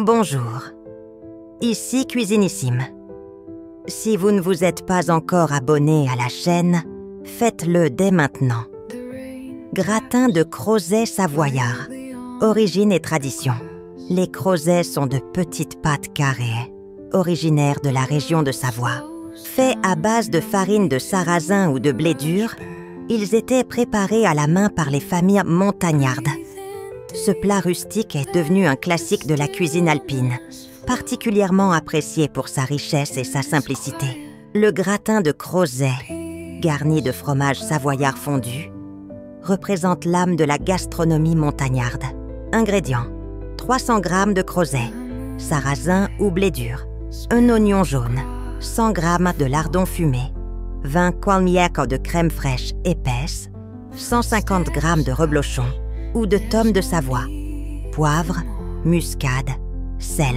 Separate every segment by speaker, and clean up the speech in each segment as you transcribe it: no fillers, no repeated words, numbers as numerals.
Speaker 1: Bonjour, ici Cuisinissime. Si vous ne vous êtes pas encore abonné à la chaîne, faites-le dès maintenant. Gratin de crozet savoyard. Origine et tradition. Les crozets sont de petites pâtes carrées, originaires de la région de Savoie. Faits à base de farine de sarrasin ou de blé dur, ils étaient préparés à la main par les familles montagnardes. Ce plat rustique est devenu un classique de la cuisine alpine, particulièrement apprécié pour sa richesse et sa simplicité. Le gratin de crozet, garni de fromage savoyard fondu, représente l'âme de la gastronomie montagnarde. Ingrédients: 300 g de crozet, sarrasin ou blé dur, un oignon jaune, 100 g de lardons fumés, 20 qualmièques de crème fraîche épaisse, 150 g de reblochon ou de tomes de Savoie, poivre, muscade, sel.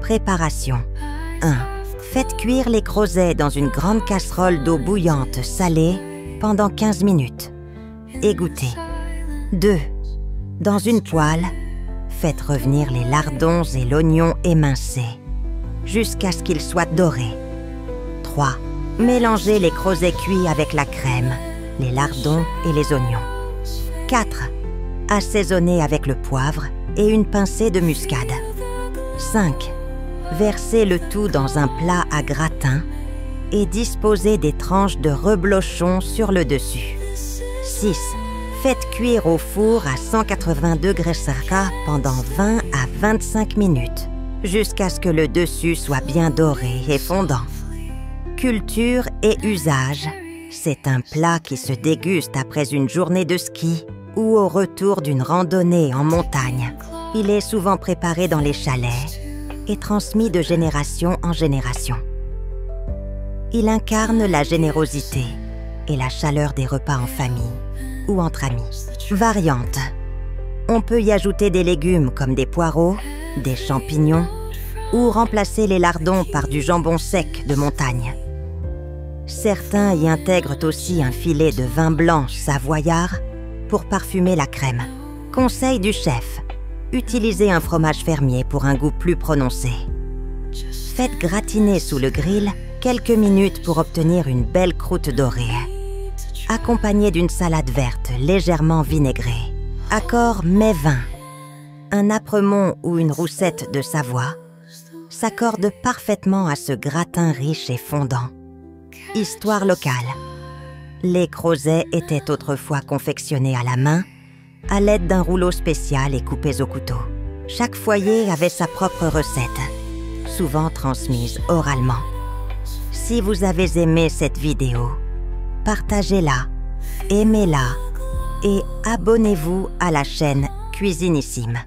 Speaker 1: Préparation. 1. Faites cuire les crozets dans une grande casserole d'eau bouillante salée pendant 15 minutes. Égouttez. 2. Dans une poêle, faites revenir les lardons et l'oignon émincé jusqu'à ce qu'ils soient dorés. 3. Mélangez les crozets cuits avec la crème, les lardons et les oignons. 4. Assaisonnez avec le poivre et une pincée de muscade. 5. Versez le tout dans un plat à gratin et disposez des tranches de reblochon sur le dessus. 6. Faites cuire au four à 180 degrés Celsius pendant 20 à 25 minutes, jusqu'à ce que le dessus soit bien doré et fondant. Culture et usage, c'est un plat qui se déguste après une journée de ski ou au retour d'une randonnée en montagne. Il est souvent préparé dans les chalets et transmis de génération en génération. Il incarne la générosité et la chaleur des repas en famille ou entre amis. Variante. On peut y ajouter des légumes comme des poireaux, des champignons ou remplacer les lardons par du jambon sec de montagne. Certains y intègrent aussi un filet de vin blanc savoyard pour parfumer la crème. Conseil du chef: utilisez un fromage fermier pour un goût plus prononcé. Faites gratiner sous le grill quelques minutes pour obtenir une belle croûte dorée, accompagnée d'une salade verte légèrement vinaigrée. Accord mets-vin. Un apremont ou une roussette de Savoie s'accorde parfaitement à ce gratin riche et fondant. Histoire locale. Les crozets étaient autrefois confectionnés à la main, à l'aide d'un rouleau spécial et coupés au couteau. Chaque foyer avait sa propre recette, souvent transmise oralement. Si vous avez aimé cette vidéo, partagez-la, aimez-la et abonnez-vous à la chaîne Cuisinissime.